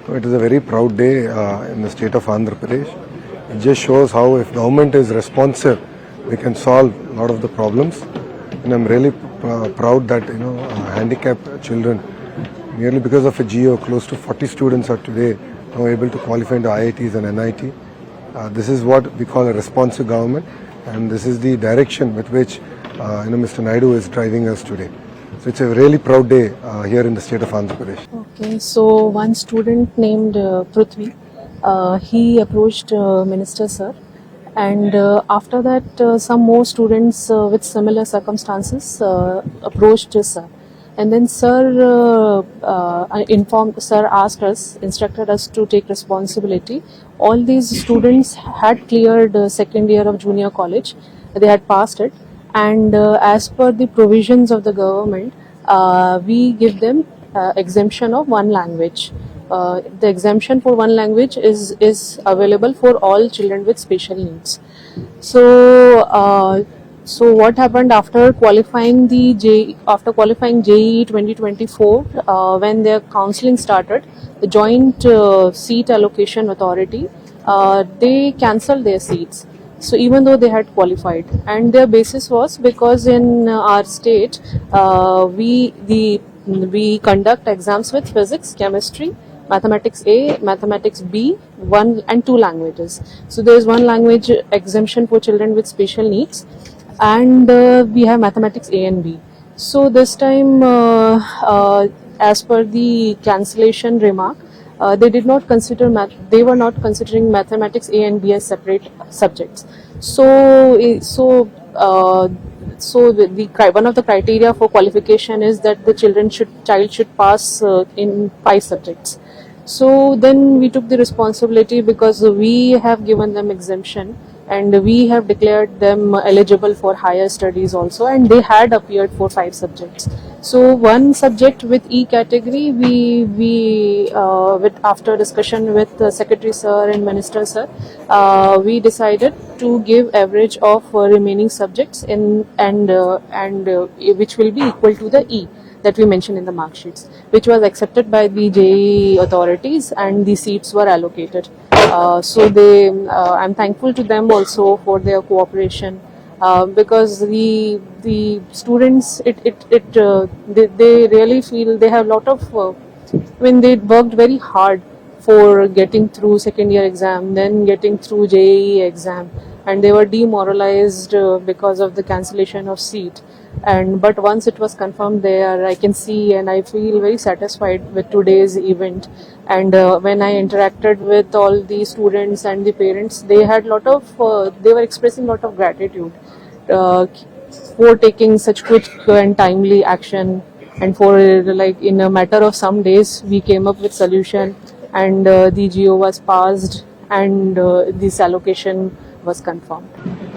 It is a very proud day in the state of Andhra Pradesh. It just shows how if government is responsive, we can solve a lot of the problems. And I'm really proud that handicapped children, merely because of a GO, close to 40 students are today now able to qualify into IITs and NIT. This is what we call a responsive government, and this is the direction with which Mr. Naidu is driving us today. So it's a really proud day here in the state of Andhra Pradesh. Okay, so one student named Prithvi, he approached Minister Sir, and after that some more students with similar circumstances approached Sir. And then Sir instructed us to take responsibility. All these students had cleared second year of junior college. They had passed it. And as per the provisions of the government, we give them exemption of one language. The exemption for one language is available for all children with special needs. So what happened after qualifying JEE 2024, when their counselling started, the Joint Seat Allocation Authority, they cancelled their seats. So even though they had qualified, and their basis was because in our state we conduct exams with physics, chemistry, mathematics A, mathematics B, 1 and 2 languages. So there is one language exemption for children with special needs, and we have mathematics A and B. So this time, as per the cancellation remark, they did not consider they were not considering mathematics A and B as separate subjects. So one of the criteria for qualification is that the child should pass in 5 subjects. So then we took the responsibility, because we have given them exemption and we have declared them eligible for higher studies also, and they had appeared for 5 subjects. So one subject with E category, we after discussion with Secretary Sir and Minister Sir, we decided to give average of remaining subjects and which will be equal to the E that we mentioned in the mark sheets, which was accepted by the JEE authorities, and the seats were allocated. I'm thankful to them also for their cooperation, because the students they really feel they have a lot of they worked very hard for getting through second year exam, then getting through JEE exam, and they were demoralized because of the cancellation of seat. But once it was confirmed there, I can see and I feel very satisfied with today's event. And when I interacted with all the students and the parents, they had they were expressing lot of gratitude for taking such quick and timely action, and for in a matter of some days we came up with solution, and the GO was passed, and this allocation was confirmed.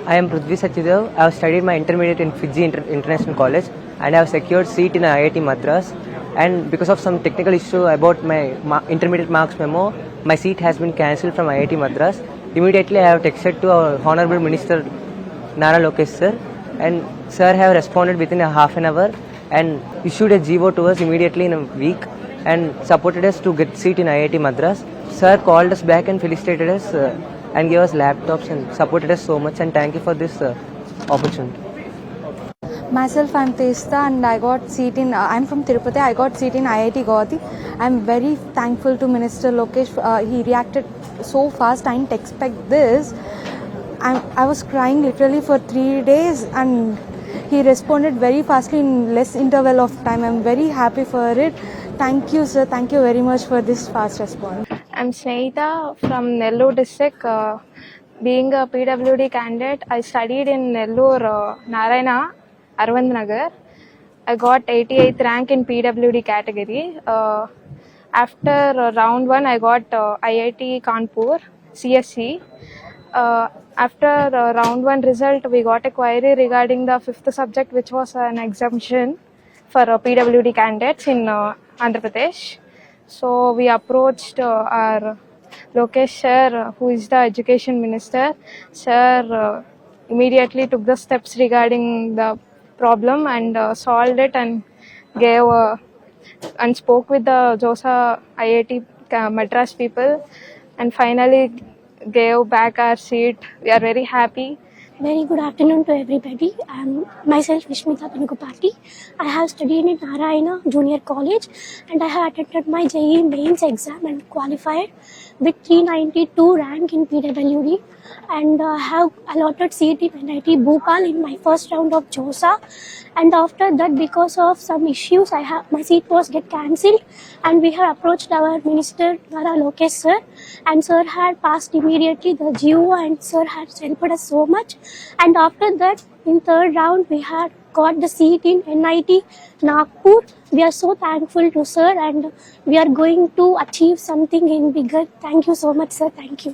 I am Prithvi Sachidev. I have studied my intermediate in Fiji International College, and I have secured seat in IIT Madras. And because of some technical issue about my intermediate marks memo, my seat has been cancelled from IIT Madras. Immediately I have texted to our Honorable Minister Nara Lokesh Sir, and Sir have responded within a half an hour and issued a GO to us immediately in a week and supported us to get seat in IIT Madras. Sir called us back and felicitated us and gave us laptops and supported us so much, and thank you for this opportunity. Myself, I'm Testa, and I got seat in, I'm from Tirupati, I got seat in IIT Guwahati. I'm very thankful to Minister Lokesh. He reacted so fast, I didn't expect this. I was crying literally for 3 days, and he responded very fastly in less interval of time. I'm very happy for it. Thank you, sir. Thank you very much for this fast response. I'm Snehita from Nellore district. Being a PWD candidate, I studied in Nellore, Narayana, Arvind Nagar. I got 88th rank in PWD category. After round 1, I got IIT Kanpur, CSC. After round 1 result, we got a query regarding the 5th subject, which was an exemption for PWD candidates in Andhra Pradesh. So we approached our Lokesh Sir, who is the Education Minister. Sir immediately took the steps regarding the problem and solved it, and gave and spoke with the JOSA IIT Madras people and finally gave back our seat. We are very happy. Very good afternoon to everybody. I am myself Vishmita Pinugupati. I have studied in Narayana Junior College and I have attended my JEE mains exam and qualified with 392 rank in PWD, and I have allotted seat in NIT Bhopal in my first round of JOSA, and after that because of some issues my seat was get cancelled, and we have approached our minister Nara Lokesh sir, and sir had passed immediately the GO and sir has helped us so much, and after that in third round we had got the seat in NIT Nagpur. We are so thankful to sir and we are going to achieve something in bigger. Thank you so much sir. Thank you.